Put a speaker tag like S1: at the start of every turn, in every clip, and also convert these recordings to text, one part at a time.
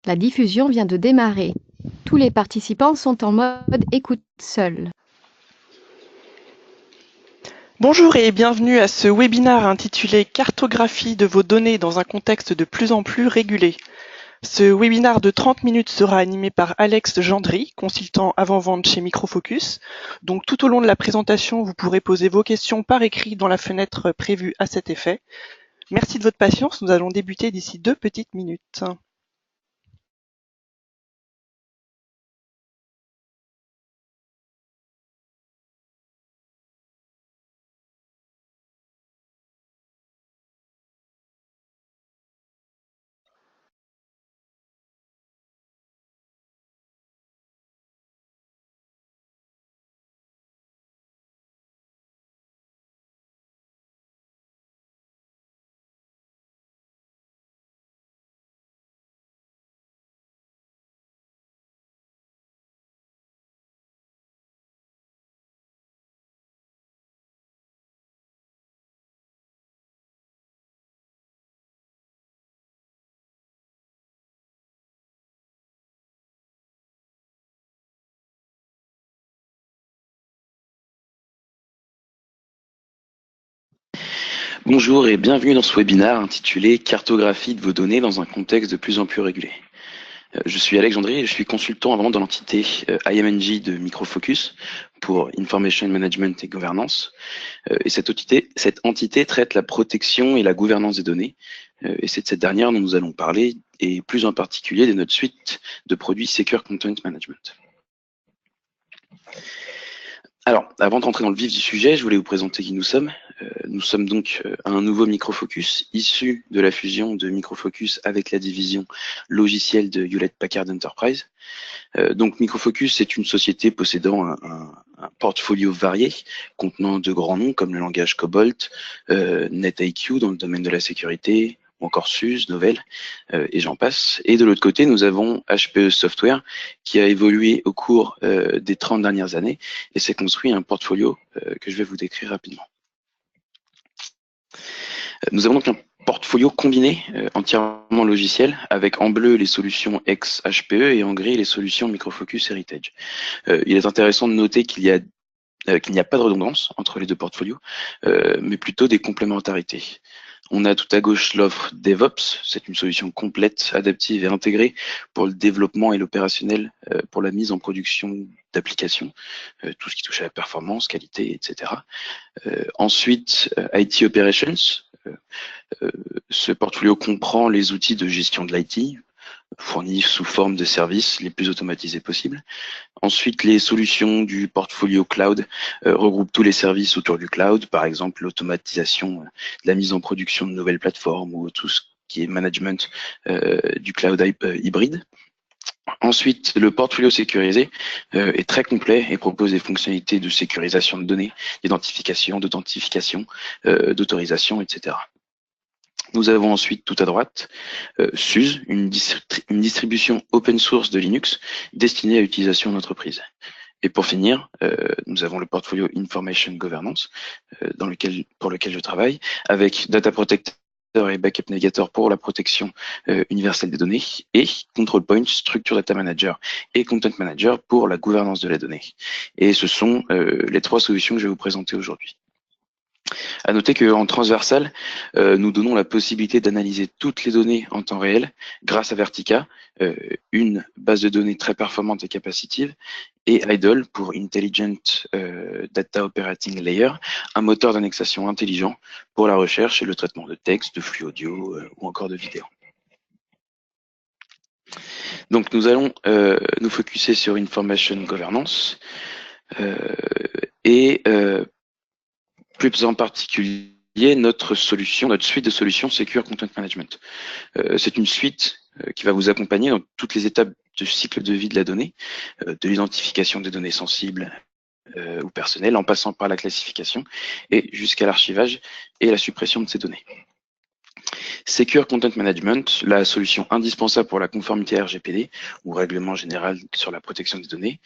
S1: La diffusion vient de démarrer. Tous les participants sont en mode écoute seul.
S2: Bonjour et bienvenue à ce webinaire intitulé Cartographie de vos données dans un contexte de plus en plus régulé. Ce webinaire de 30 minutes sera animé par Alex Gendry, consultant avant-vente chez Microfocus. Donc tout au long de la présentation, vous pourrez poser vos questions par écrit dans la fenêtre prévue à cet effet. Merci de votre patience, nous allons débuter d'ici 2 petites minutes.
S3: Bonjour et bienvenue dans ce webinaire intitulé Cartographie de vos données dans un contexte de plus en plus régulé. Je suis Alex Gendry et je suis consultant avant dans l'entité IMNG de Microfocus pour Information Management et Gouvernance. Et cette entité traite la protection et la gouvernance des données. Et c'est de cette dernière dont nous allons parler, et plus en particulier de notre suite de produits Secure Content Management. Alors, avant de rentrer dans le vif du sujet, je voulais vous présenter qui nous sommes. Nous sommes donc un nouveau Microfocus, issu de la fusion de Microfocus avec la division logicielle de Hewlett-Packard Enterprise. Donc Microfocus est une société possédant un portfolio varié, contenant de grands noms comme le langage Cobalt, NetIQ dans le domaine de la sécurité, ou encore SUSE, Novell, et j'en passe. Et de l'autre côté, nous avons HPE Software, qui a évolué au cours des 30 dernières années et s'est construit un portfolio que je vais vous décrire rapidement. Nous avons donc un portfolio combiné entièrement logiciel, avec en bleu les solutions ex-HPE et en gris les solutions Microfocus Heritage. Il est intéressant de noter qu'il n'y a pas de redondance entre les deux portfolios, mais plutôt des complémentarités. On a tout à gauche l'offre DevOps, c'est une solution complète, adaptive et intégrée pour le développement et l'opérationnel, pour la mise en production d'applications, tout ce qui touche à la performance, qualité, etc. Ensuite, IT Operations. Ce portfolio comprend les outils de gestion de l'IT, fournis sous forme de services les plus automatisés possibles. Ensuite, les solutions du portfolio cloud regroupent tous les services autour du cloud, par exemple l'automatisation de la mise en production de nouvelles plateformes ou tout ce qui est management du cloud hybride. Ensuite, le portfolio sécurisé est très complet et propose des fonctionnalités de sécurisation de données, d'identification, d'authentification, d'autorisation, etc. Nous avons ensuite tout à droite SUSE, une distribution open source de Linux destinée à l'utilisation d'entreprise. Et pour finir, nous avons le portfolio Information Governance pour lequel je travaille, avec Data Protector et Backup Navigator pour la protection universelle des données, et Control Point, Structure Data Manager et Content Manager pour la gouvernance de la donnée. Et ce sont les trois solutions que je vais vous présenter aujourd'hui. À noter qu'en transversal, nous donnons la possibilité d'analyser toutes les données en temps réel grâce à Vertica, une base de données très performante et capacitive, et IDOL pour Intelligent Data Operating Layer, un moteur d'annexation intelligent pour la recherche et le traitement de texte, de flux audio ou encore de vidéo. Donc nous allons nous focuser sur Information Governance et plus en particulier notre suite de solutions Secure Content Management. C'est une suite qui va vous accompagner dans toutes les étapes du cycle de vie de la donnée, de l'identification des données sensibles ou personnelles, en passant par la classification et jusqu'à l'archivage et la suppression de ces données. Secure Content Management, la solution indispensable pour la conformité RGPD, ou Règlement général sur la protection des données.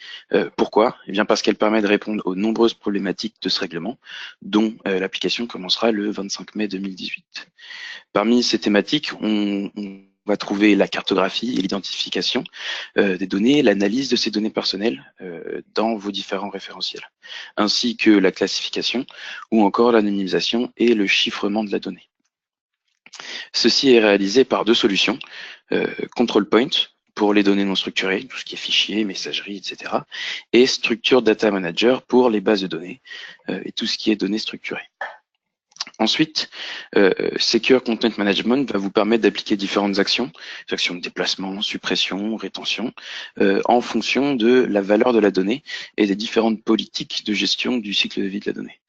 S3: Pourquoi? Eh bien parce qu'elle permet de répondre aux nombreuses problématiques de ce règlement, dont l'application commencera le 25 mai 2018. Parmi ces thématiques, on va trouver la cartographie et l'identification des données, l'analyse de ces données personnelles dans vos différents référentiels, ainsi que la classification ou encore l'anonymisation et le chiffrement de la donnée. Ceci est réalisé par deux solutions, Control Point pour les données non structurées, tout ce qui est fichiers, messagerie, etc. et Structure Data Manager pour les bases de données et tout ce qui est données structurées. Ensuite, Secure Content Management va vous permettre d'appliquer différentes actions, des actions de déplacement, suppression, rétention, en fonction de la valeur de la donnée et des différentes politiques de gestion du cycle de vie de la donnée.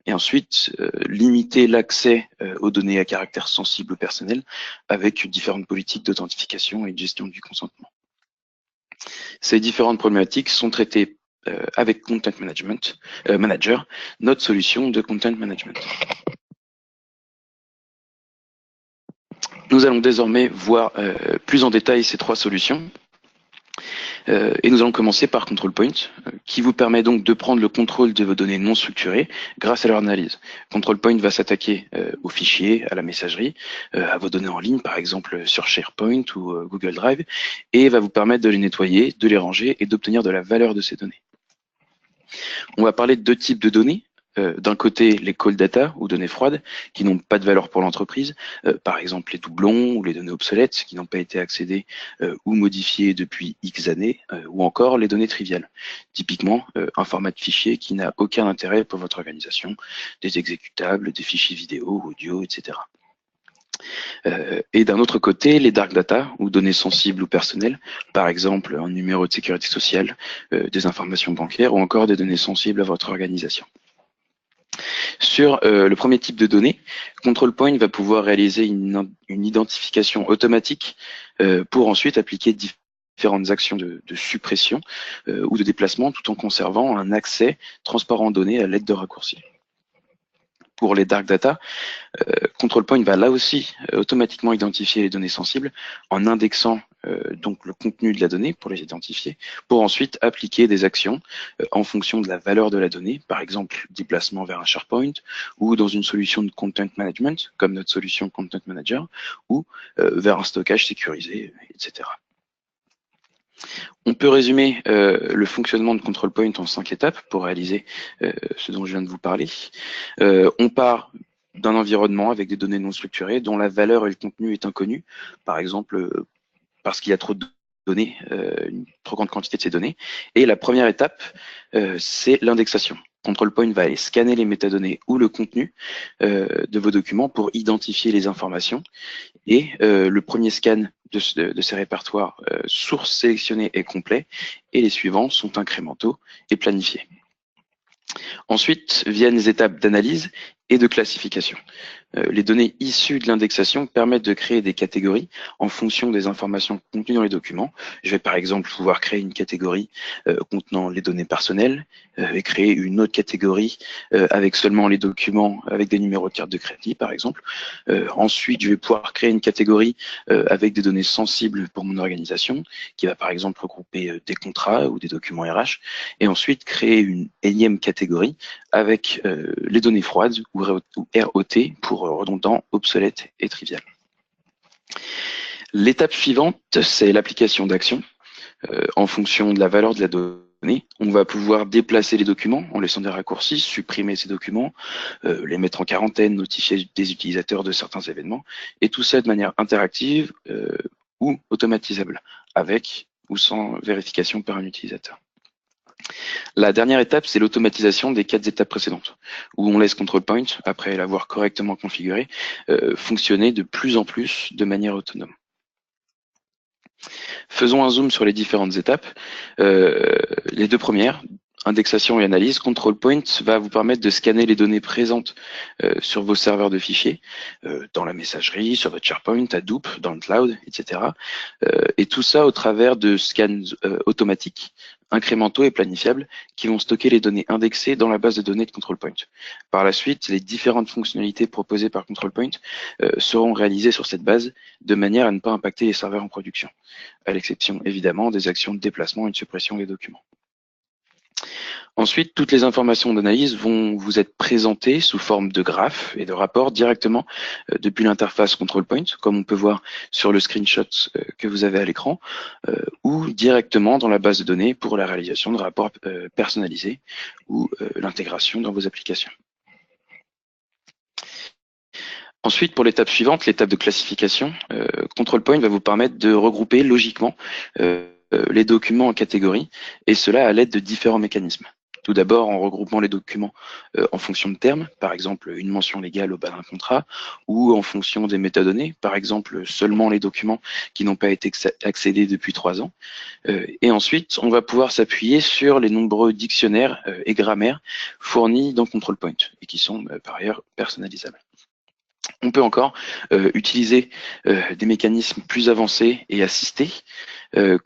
S3: Et ensuite, limiter l'accès aux données à caractère sensible ou personnel avec différentes politiques d'authentification et de gestion du consentement. Ces différentes problématiques sont traitées avec Content Management Manager, notre solution de Content Management. Nous allons désormais voir plus en détail ces trois solutions. Et nous allons commencer par Control Point, qui vous permet donc de prendre le contrôle de vos données non structurées grâce à leur analyse. Control Point va s'attaquer aux fichiers, à la messagerie, à vos données en ligne, par exemple sur SharePoint ou Google Drive, et va vous permettre de les nettoyer, de les ranger et d'obtenir de la valeur de ces données. On va parler de deux types de données. D'un côté, les cold data ou données froides qui n'ont pas de valeur pour l'entreprise, par exemple les doublons ou les données obsolètes qui n'ont pas été accédées ou modifiées depuis X années, ou encore les données triviales, typiquement un format de fichier qui n'a aucun intérêt pour votre organisation, des exécutables, des fichiers vidéo, audio, etc. Et d'un autre côté, les dark data ou données sensibles ou personnelles, par exemple un numéro de sécurité sociale, des informations bancaires ou encore des données sensibles à votre organisation. Sur le premier type de données, Control Point va pouvoir réaliser une identification automatique pour ensuite appliquer différentes actions de suppression ou de déplacement tout en conservant un accès transparent aux données à l'aide de raccourcis. Pour les dark data, Control Point va là aussi automatiquement identifier les données sensibles en indexant donc le contenu de la donnée pour les identifier, pour ensuite appliquer des actions en fonction de la valeur de la donnée, par exemple déplacement vers un SharePoint ou dans une solution de content management comme notre solution Content Manager ou vers un stockage sécurisé, etc. On peut résumer le fonctionnement de Control Point en 5 étapes pour réaliser ce dont je viens de vous parler. On part d'un environnement avec des données non structurées dont la valeur et le contenu est inconnu, par exemple parce qu'il y a trop de données, une trop grande quantité de ces données. Et la première étape, c'est l'indexation. Control Point va aller scanner les métadonnées ou le contenu de vos documents pour identifier les informations. Et le premier scan de ces répertoires sources sélectionnées est complet et les suivants sont incrémentaux et planifiés. Ensuite viennent les étapes d'analyse et de classification. Les données issues de l'indexation permettent de créer des catégories en fonction des informations contenues dans les documents. Je vais par exemple pouvoir créer une catégorie contenant les données personnelles et créer une autre catégorie avec seulement les documents avec des numéros de carte de crédit par exemple. Ensuite, je vais pouvoir créer une catégorie avec des données sensibles pour mon organisation qui va par exemple regrouper des contrats ou des documents RH et ensuite créer une énième catégorie avec les données froides ou ROT pour redondant, obsolète et trivial. L'étape suivante, c'est l'application d'actions. En fonction de la valeur de la donnée, on va pouvoir déplacer les documents en laissant des raccourcis, supprimer ces documents, les mettre en quarantaine, notifier des utilisateurs de certains événements, et tout ça de manière interactive ou automatisable, avec ou sans vérification par un utilisateur. La dernière étape, c'est l'automatisation des 4 étapes précédentes, où on laisse Control Point, après l'avoir correctement configuré, fonctionner de plus en plus de manière autonome. Faisons un zoom sur les différentes étapes. Les deux premières, indexation et analyse, Control Point va vous permettre de scanner les données présentes sur vos serveurs de fichiers, dans la messagerie, sur votre SharePoint, Hadoop, dans le cloud, etc. Et tout ça au travers de scans automatiques, incrémentaux et planifiables qui vont stocker les données indexées dans la base de données de Control Point. Par la suite, les différentes fonctionnalités proposées par Control Point seront réalisées sur cette base de manière à ne pas impacter les serveurs en production, à l'exception évidemment des actions de déplacement et de suppression des documents. Ensuite, toutes les informations d'analyse vont vous être présentées sous forme de graphes et de rapports directement depuis l'interface Control Point, comme on peut voir sur le screenshot que vous avez à l'écran, ou directement dans la base de données pour la réalisation de rapports personnalisés ou l'intégration dans vos applications. Ensuite, pour l'étape suivante, l'étape de classification, Control Point va vous permettre de regrouper logiquement les documents en catégories, et cela à l'aide de différents mécanismes. Tout d'abord en regroupant les documents en fonction de termes, par exemple une mention légale au bas d'un contrat, ou en fonction des métadonnées, par exemple seulement les documents qui n'ont pas été accédés depuis 3 ans. Et ensuite, on va pouvoir s'appuyer sur les nombreux dictionnaires et grammaires fournis dans Control Point, et qui sont par ailleurs personnalisables. On peut encore utiliser des mécanismes plus avancés et assistés,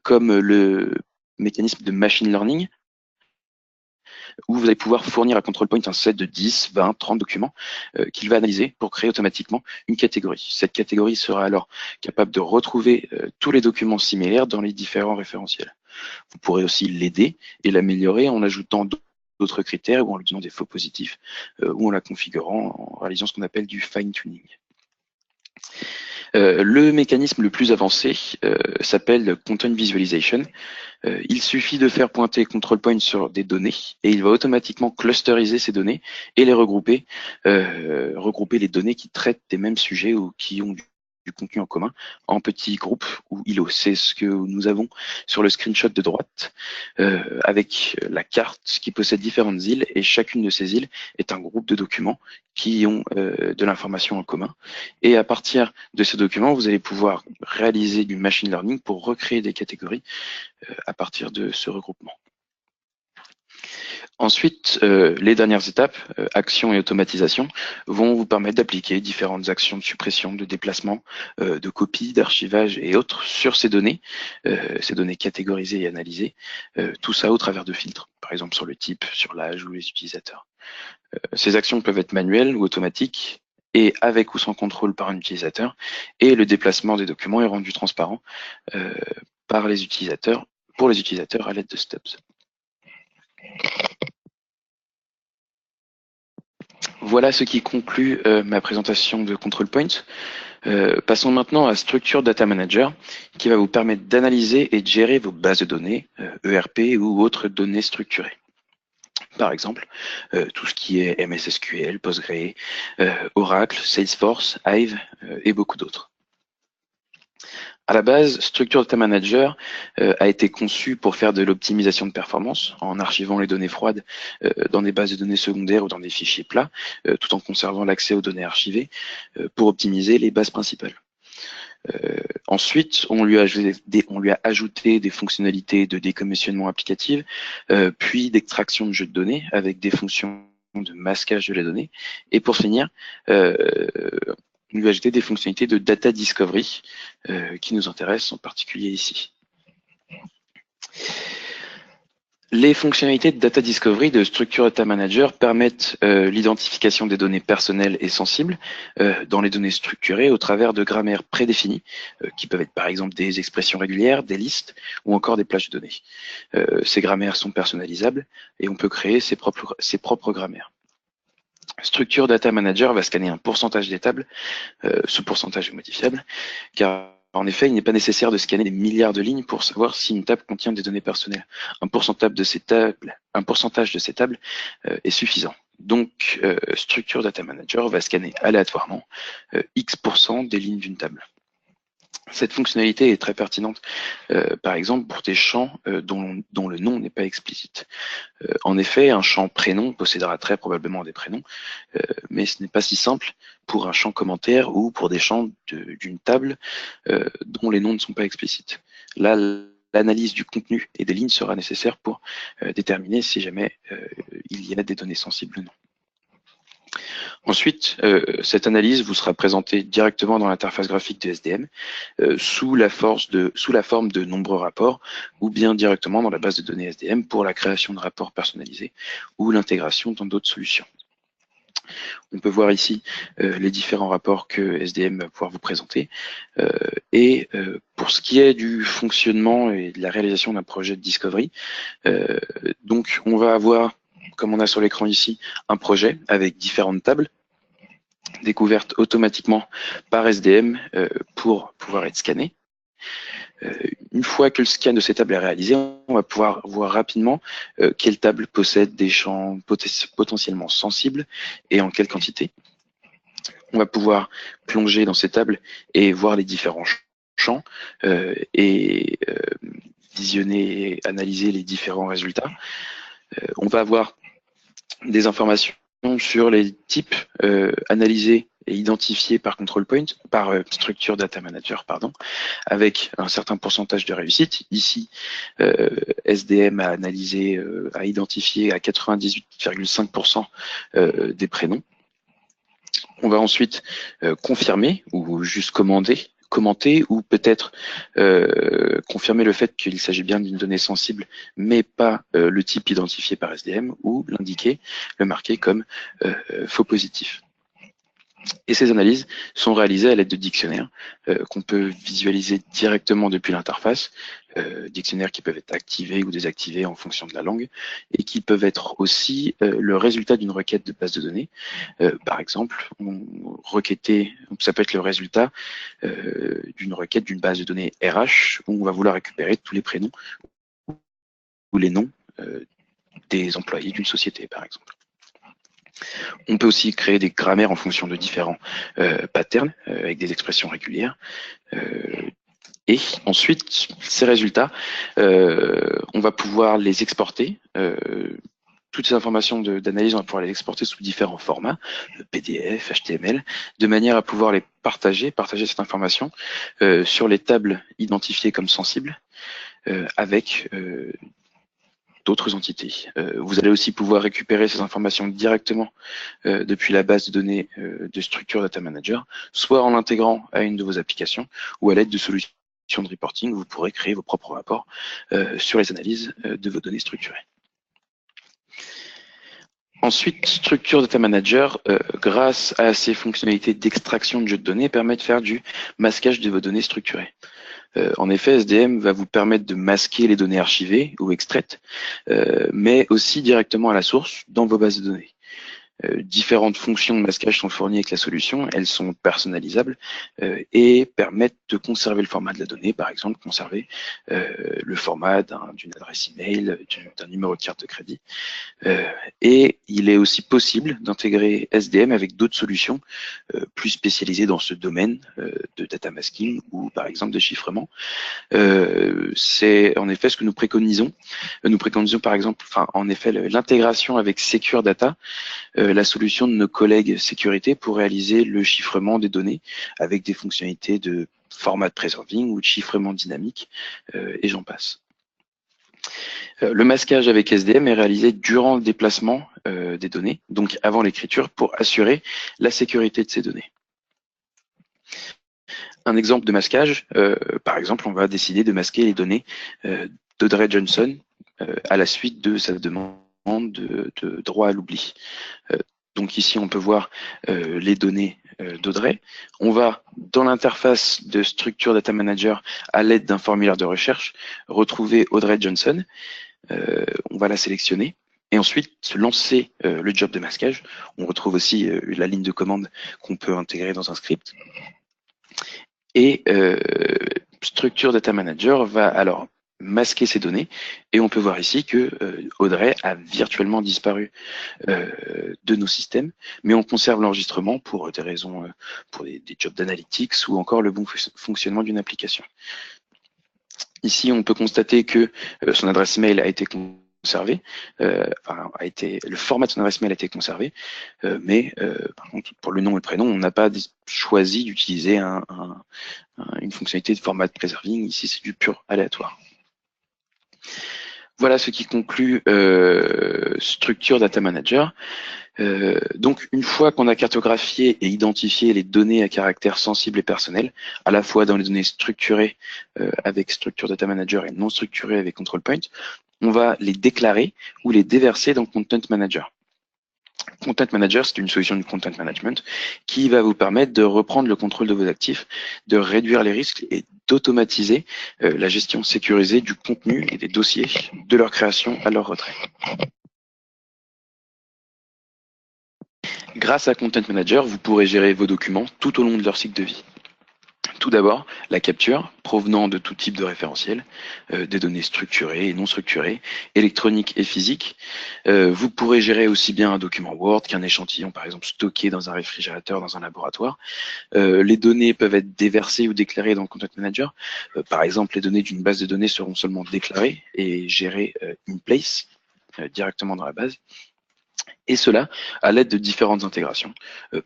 S3: comme le mécanisme de machine learning, où vous allez pouvoir fournir à Control Point un set de 10, 20, 30 documents qu'il va analyser pour créer automatiquement une catégorie. Cette catégorie sera alors capable de retrouver tous les documents similaires dans les différents référentiels. Vous pourrez aussi l'aider et l'améliorer en ajoutant d'autres critères ou en lui donnant des faux positifs ou en la configurant en réalisant ce qu'on appelle du fine-tuning. Le mécanisme le plus avancé s'appelle Content Visualization. Il suffit de faire pointer Control Point sur des données et il va automatiquement clusteriser ces données et les regrouper les données qui traitent des mêmes sujets ou qui ont du contenu en commun en petits groupes ou îlots. C'est ce que nous avons sur le screenshot de droite avec la carte qui possède différentes îles et chacune de ces îles est un groupe de documents qui ont de l'information en commun. Et à partir de ces documents, vous allez pouvoir réaliser du machine learning pour recréer des catégories à partir de ce regroupement. Ensuite, les dernières étapes, action et automatisation, vont vous permettre d'appliquer différentes actions de suppression, de déplacement, de copie, d'archivage et autres sur ces données catégorisées et analysées, tout ça au travers de filtres, par exemple sur le type, sur l'âge ou les utilisateurs. Ces actions peuvent être manuelles ou automatiques, et avec ou sans contrôle par un utilisateur, et le déplacement des documents est rendu transparent pour les utilisateurs à l'aide de stubs. Voilà ce qui conclut ma présentation de Control Point. Passons maintenant à Structure Data Manager, qui va vous permettre d'analyser et de gérer vos bases de données, ERP ou autres données structurées. Par exemple, tout ce qui est MS SQL, Postgre, Oracle, Salesforce, Hive et beaucoup d'autres. À la base, Structure Data Manager a été conçu pour faire de l'optimisation de performance en archivant les données froides dans des bases de données secondaires ou dans des fichiers plats, tout en conservant l'accès aux données archivées pour optimiser les bases principales. Ensuite, on lui a ajouté des fonctionnalités de décommissionnement applicative, puis d'extraction de jeux de données avec des fonctions de masquage de la donnée. Et pour finir, on lui a ajouté des fonctionnalités de data discovery qui nous intéressent en particulier ici. Les fonctionnalités de Data Discovery de Structure Data Manager permettent l'identification des données personnelles et sensibles dans les données structurées au travers de grammaires prédéfinies, qui peuvent être par exemple des expressions régulières, des listes ou encore des plages de données. Ces grammaires sont personnalisables et on peut créer ses propres grammaires. Structure Data Manager va scanner un pourcentage des tables, ce pourcentage est modifiable, car en effet, il n'est pas nécessaire de scanner des milliards de lignes pour savoir si une table contient des données personnelles. Un pourcentage de ces tables est suffisant. Donc, Structure Data Manager va scanner aléatoirement X% des lignes d'une table. Cette fonctionnalité est très pertinente, par exemple, pour des champs dont le nom n'est pas explicite. En effet, un champ prénom possédera très probablement des prénoms, mais ce n'est pas si simple pour un champ commentaire ou pour des champs d'une table dont les noms ne sont pas explicites. Là, l'analyse du contenu et des lignes sera nécessaire pour déterminer si jamais il y a des données sensibles ou non. Ensuite, cette analyse vous sera présentée directement dans l'interface graphique de SDM sous la forme de nombreux rapports ou bien directement dans la base de données SDM pour la création de rapports personnalisés ou l'intégration dans d'autres solutions. On peut voir ici les différents rapports que SDM va pouvoir vous présenter. Pour ce qui est du fonctionnement et de la réalisation d'un projet de discovery, donc on va avoir comme on a sur l'écran ici, un projet avec différentes tables découvertes automatiquement par SDM pour pouvoir être scannées. Une fois que le scan de ces tables est réalisé, on va pouvoir voir rapidement quelle table possède des champs potentiellement sensibles et en quelle quantité. On va pouvoir plonger dans ces tables et voir les différents champs et visionner et analyser les différents résultats. On va avoir des informations sur les types analysés et identifiés par control point, par structure data manager, pardon, avec un certain pourcentage de réussite. Ici, SDM a analysé, a identifié à 98,5% des prénoms. On va ensuite confirmer ou juste commenter ou peut-être confirmer le fait qu'il s'agit bien d'une donnée sensible, mais pas le type identifié par SDM, ou l'indiquer, le marquer comme faux positif. Et ces analyses sont réalisées à l'aide de dictionnaires qu'on peut visualiser directement depuis l'interface, dictionnaires qui peuvent être activés ou désactivés en fonction de la langue, et qui peuvent être aussi le résultat d'une requête de base de données. Par exemple, ça peut être le résultat d'une requête d'une base de données RH, où on va vouloir récupérer tous les prénoms ou les noms des employés d'une société, par exemple. On peut aussi créer des grammaires en fonction de différents patterns avec des expressions régulières. Et ensuite, ces résultats, on va pouvoir les exporter. Toutes ces informations d'analyse, on va pouvoir les exporter sous différents formats, PDF, HTML, de manière à pouvoir les partager cette information sur les tables identifiées comme sensibles avec d'autres entités. Vous allez aussi pouvoir récupérer ces informations directement depuis la base de données de structure Data Manager, soit en l'intégrant à une de vos applications ou à l'aide de solutions de reporting, vous pourrez créer vos propres rapports sur les analyses de vos données structurées. Ensuite, Structure Data Manager, grâce à ses fonctionnalités d'extraction de jeux de données, permet de faire du masquage de vos données structurées. En effet, SDM va vous permettre de masquer les données archivées ou extraites, mais aussi directement à la source dans vos bases de données. Différentes fonctions de masquage sont fournies avec la solution, elles sont personnalisables et permettent de conserver le format de la donnée, par exemple conserver le format d'une adresse email, d'un numéro de carte de crédit. Et il est aussi possible d'intégrer SDM avec d'autres solutions plus spécialisées dans ce domaine de data masking ou par exemple de chiffrement. C'est en effet ce que nous préconisons. Nous préconisons par exemple, en effet, l'intégration avec Secure Data, la solution de nos collègues sécurité pour réaliser le chiffrement des données avec des fonctionnalités de format preserving ou de chiffrement dynamique, et j'en passe. Le masquage avec SDM est réalisé durant le déplacement des données, donc avant l'écriture, pour assurer la sécurité de ces données. Un exemple de masquage, par exemple, on va décider de masquer les données d'Audrey Johnson à la suite de sa demande de droit à l'oubli. Donc ici, on peut voir les données d'Audrey. On va, dans l'interface de Structure Data Manager, à l'aide d'un formulaire de recherche, retrouver Audrey Johnson. On va la sélectionner et ensuite lancer le job de masquage. On retrouve aussi la ligne de commande qu'on peut intégrer dans un script. Et Structure Data Manager va alors masquer ces données et on peut voir ici que Audrey a virtuellement disparu de nos systèmes, mais on conserve l'enregistrement pour des raisons, pour des jobs d'analytics ou encore le bon fonctionnement d'une application. Ici, on peut constater que son adresse mail a été conservé, le format de son adresse mail a été conservé, mais par contre, pour le nom et le prénom, on n'a pas choisi d'utiliser une fonctionnalité de format preserving. Ici, c'est du pur aléatoire. Voilà ce qui conclut Structure Data Manager. Donc, une fois qu'on a cartographié et identifié les données à caractère sensible et personnel, à la fois dans les données structurées avec Structure Data Manager et non structurées avec Control Point, on va les déclarer ou les déverser dans Content Manager. Content Manager, c'est une solution de content management qui va vous permettre de reprendre le contrôle de vos actifs, de réduire les risques et d'automatiser la gestion sécurisée du contenu et des dossiers de leur création à leur retrait. Grâce à Content Manager, vous pourrez gérer vos documents tout au long de leur cycle de vie. Tout d'abord, la capture, provenant de tout type de référentiel, des données structurées et non structurées, électroniques et physiques. Vous pourrez gérer aussi bien un document Word qu'un échantillon, par exemple, stocké dans un réfrigérateur, dans un laboratoire. Les données peuvent être déversées ou déclarées dans Content Manager. Par exemple, les données d'une base de données seront seulement déclarées et gérées in place, directement dans la base. Et cela à l'aide de différentes intégrations,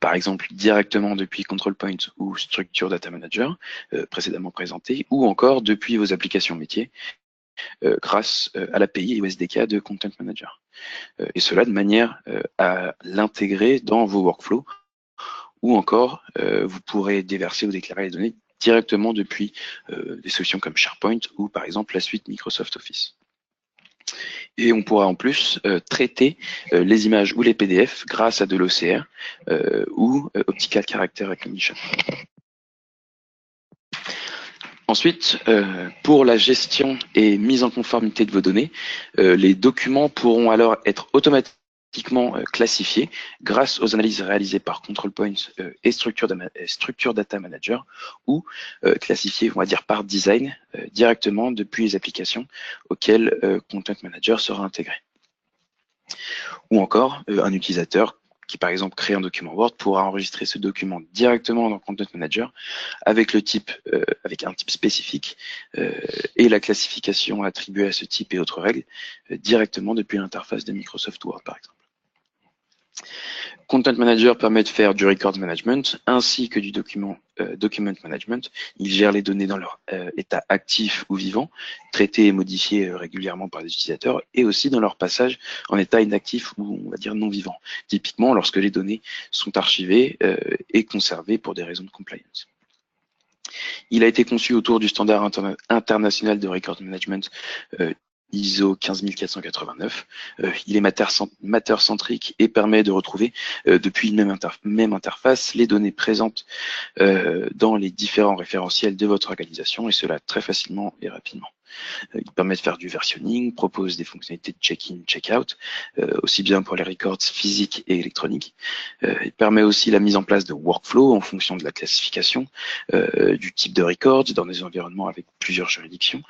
S3: par exemple directement depuis Control Point ou Structure Data Manager, précédemment présenté, ou encore depuis vos applications métiers, grâce à l'API et au SDK de Content Manager. Et cela de manière à l'intégrer dans vos workflows, ou encore vous pourrez déverser ou déclarer les données directement depuis des solutions comme SharePoint ou par exemple la suite Microsoft Office. Et on pourra en plus traiter les images ou les PDF grâce à de l'OCR ou Optical Character Recognition. Ensuite, pour la gestion et mise en conformité de vos données, les documents pourront alors être automatiquement classifiés grâce aux analyses réalisées par Control Point et Structure Data Manager ou classifiés, on va dire, par design directement depuis les applications auxquelles Content Manager sera intégré. Ou encore, un utilisateur qui, par exemple, crée un document Word pourra enregistrer ce document directement dans Content Manager avec le type, avec un type spécifique et la classification attribuée à ce type et autres règles directement depuis l'interface de Microsoft Word, par exemple. Content Manager permet de faire du record management ainsi que du document management. Il gère les données dans leur état actif ou vivant, traités et modifiés régulièrement par les utilisateurs, et aussi dans leur passage en état inactif ou on va dire non vivant, typiquement lorsque les données sont archivées et conservées pour des raisons de compliance. Il a été conçu autour du standard international de record management ISO 15489. Il est matter-centrique et permet de retrouver depuis une même interface les données présentes dans les différents référentiels de votre organisation, et cela très facilement et rapidement. Il permet de faire du versionning, propose des fonctionnalités de check-in, check-out, aussi bien pour les records physiques et électroniques. Il permet aussi la mise en place de workflows en fonction de la classification, du type de records dans des environnements avec plusieurs juridictions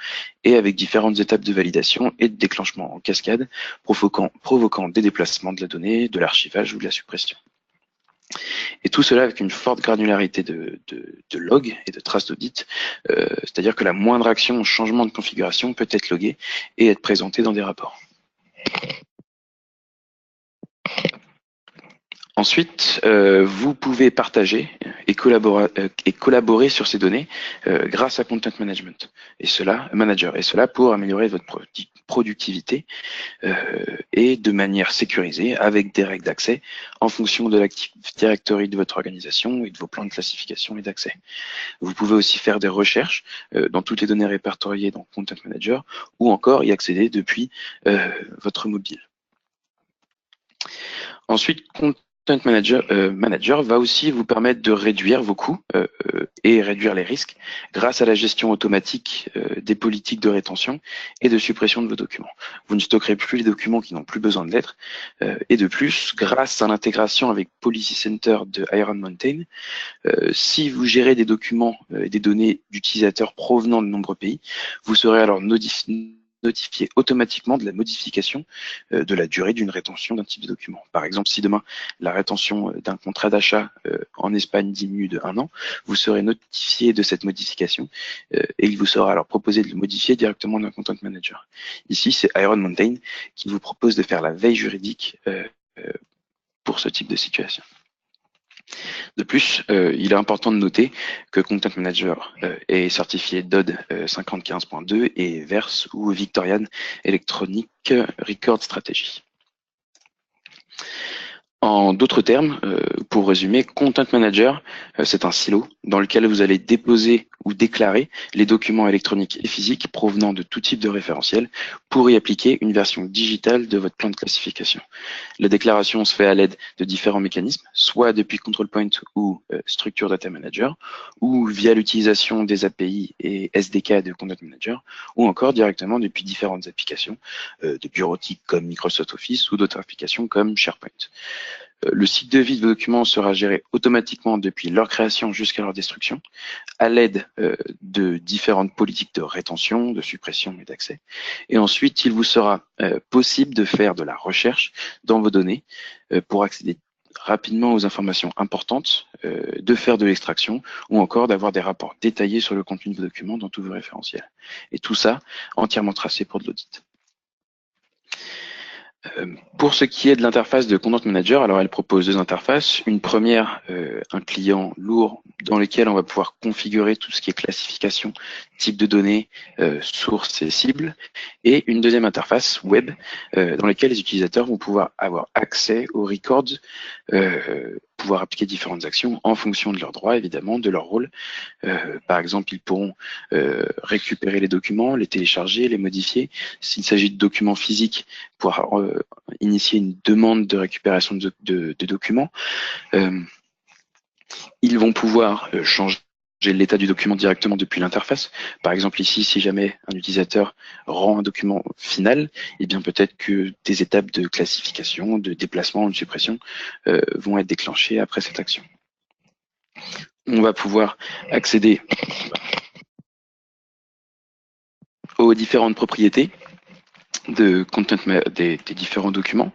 S3: et avec différentes étapes de validation et de déclenchement en cascade, provoquant des déplacements de la donnée, de l'archivage ou de la suppression. Et tout cela avec une forte granularité de logs et de traces d'audit, c'est-à-dire que la moindre action ou changement de configuration peut être loguée et être présentée dans des rapports. Ensuite, vous pouvez partager et collaborer sur ces données grâce à Content Management et cela pour améliorer votre productivité et de manière sécurisée avec des règles d'accès en fonction de l'Active Directory de votre organisation et de vos plans de classification et d'accès. Vous pouvez aussi faire des recherches dans toutes les données répertoriées dans Content Manager ou encore y accéder depuis votre mobile. Ensuite, Content Manager va aussi vous permettre de réduire vos coûts et réduire les risques grâce à la gestion automatique des politiques de rétention et de suppression de vos documents. Vous ne stockerez plus les documents qui n'ont plus besoin de l'être. Et de plus, grâce à l'intégration avec Policy Center de Iron Mountain, si vous gérez des documents et des données d'utilisateurs provenant de nombreux pays, vous serez alors notifié automatiquement de la modification de la durée d'une rétention d'un type de document. Par exemple, si demain la rétention d'un contrat d'achat en Espagne diminue de 1 an, vous serez notifié de cette modification et il vous sera alors proposé de le modifier directement dans Content Manager. Ici, c'est Iron Mountain qui vous propose de faire la veille juridique pour ce type de situation. De plus, il est important de noter que Content Manager est certifié DOD 5015.2 et VERS ou Victorian Electronic Record Strategy. En d'autres termes, pour résumer, Content Manager, c'est un silo dans lequel vous allez déposer ou déclarer les documents électroniques et physiques provenant de tout type de référentiel pour y appliquer une version digitale de votre plan de classification. La déclaration se fait à l'aide de différents mécanismes, soit depuis Control Point ou Structure Data Manager, ou via l'utilisation des API et SDK de Content Manager, ou encore directement depuis différentes applications de bureautique comme Microsoft Office ou d'autres applications comme SharePoint. Le cycle de vie de vos documents sera géré automatiquement depuis leur création jusqu'à leur destruction, à l'aide de différentes politiques de rétention, de suppression et d'accès. Et ensuite, il vous sera possible de faire de la recherche dans vos données pour accéder rapidement aux informations importantes, de faire de l'extraction ou encore d'avoir des rapports détaillés sur le contenu de vos documents dans tous vos référentiels. Et tout ça entièrement tracé pour de l'audit. Pour ce qui est de l'interface de Content Manager, alors elle propose deux interfaces. Une première, un client lourd dans lequel on va pouvoir configurer tout ce qui est classification, type de données, sources et cibles. Et une deuxième interface web dans laquelle les utilisateurs vont pouvoir avoir accès aux records, pouvoir appliquer différentes actions en fonction de leurs droits, évidemment, de leur rôle. Par exemple, ils pourront récupérer les documents, les télécharger, les modifier. S'il s'agit de documents physiques, pouvoir initier une demande de récupération de documents. Ils vont pouvoir changer l'état du document directement depuis l'interface. Par exemple, ici, si jamais un utilisateur rend un document final, eh bien peut-être que des étapes de classification, de déplacement ou de suppression vont être déclenchées après cette action. On va pouvoir accéder aux différentes propriétés de content des différents documents.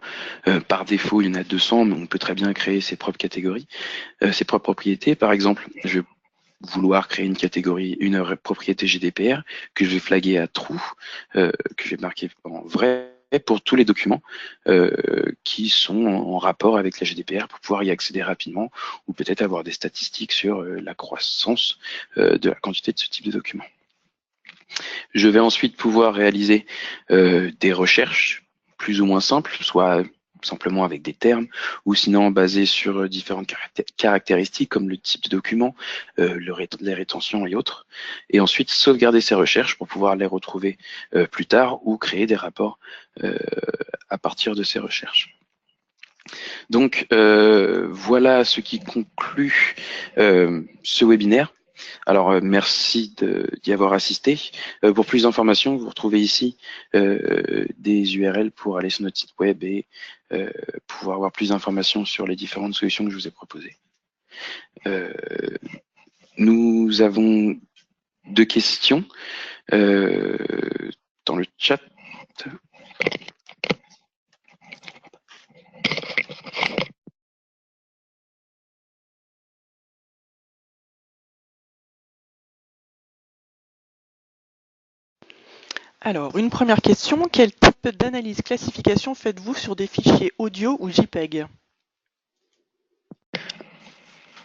S3: Par défaut, il y en a 200, mais on peut très bien créer ses propres catégories, ses propres propriétés. Par exemple, je vais vouloir créer une catégorie, une propriété GDPR que je vais flaguer à true, que je vais marquer en vrai pour tous les documents qui sont en rapport avec la GDPR pour pouvoir y accéder rapidement ou peut-être avoir des statistiques sur la croissance de la quantité de ce type de document. Je vais ensuite pouvoir réaliser des recherches plus ou moins simples, soit simplement avec des termes, ou sinon basées sur différentes caractéristiques comme le type de document, les rétentions et autres. Et ensuite sauvegarder ces recherches pour pouvoir les retrouver plus tard ou créer des rapports à partir de ces recherches. Donc voilà ce qui conclut ce webinaire. Alors, merci d'y avoir assisté. Pour plus d'informations, vous retrouvez ici des URL pour aller sur notre site web et pouvoir avoir plus d'informations sur les différentes solutions que je vous ai proposées. Nous avons deux questions dans le chat.
S2: Alors, une première question, quel type d'analyse classification faites-vous sur des fichiers audio ou JPEG?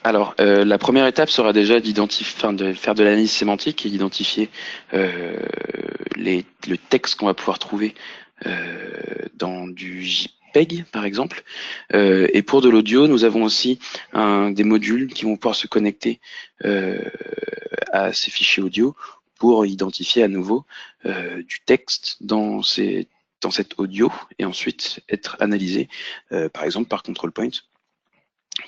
S3: Alors, la première étape sera déjà de faire de l'analyse sémantique et d'identifier le texte qu'on va pouvoir trouver dans du JPEG, par exemple. Et pour de l'audio, nous avons aussi des modules qui vont pouvoir se connecter à ces fichiers audio pour identifier à nouveau du texte dans cet audio et ensuite être analysé, par exemple par control point,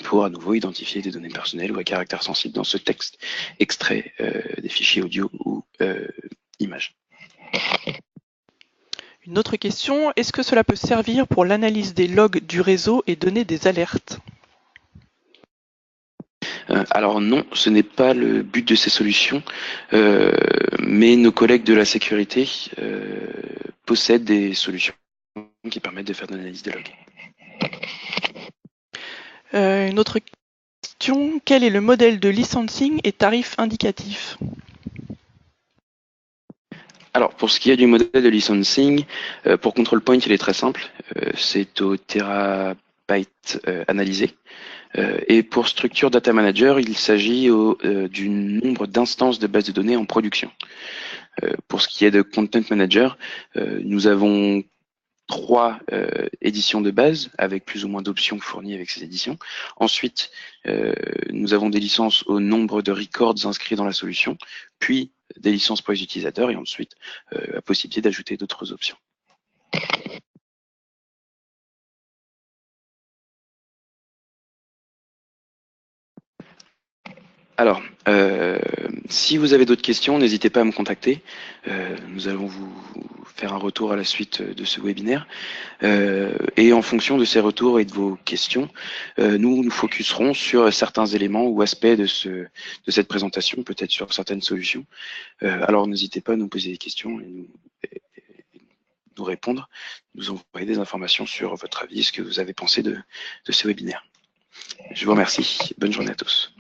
S3: pour à nouveau identifier des données personnelles ou à caractère sensible dans ce texte extrait des fichiers audio ou images.
S2: Une autre question, est-ce que cela peut servir pour l'analyse des logs du réseau et donner des alertes?
S3: Alors non, ce n'est pas le but de ces solutions, mais nos collègues de la sécurité possèdent des solutions qui permettent de faire de l'analyse des logs.
S2: Une autre question, quel est le modèle de licensing et tarif indicatif?
S3: Alors, pour ce qui est du modèle de licensing, pour Control Point, il est très simple. C'est au terabyte analysé. Et pour Structure Data Manager, il s'agit du nombre d'instances de bases de données en production. Pour ce qui est de Content Manager, nous avons 3 éditions de base avec plus ou moins d'options fournies avec ces éditions. Ensuite, nous avons des licences au nombre de records inscrits dans la solution, puis des licences pour les utilisateurs et ensuite la possibilité d'ajouter d'autres options. Alors, si vous avez d'autres questions, n'hésitez pas à me contacter. Nous allons vous faire un retour à la suite de ce webinaire. Et en fonction de ces retours et de vos questions, nous nous focuserons sur certains éléments ou aspects de cette présentation, peut-être sur certaines solutions. Alors n'hésitez pas à nous poser des questions et nous répondre, nous envoyer des informations sur votre avis, ce que vous avez pensé de ce webinaire. Je vous remercie. Bonne journée à tous.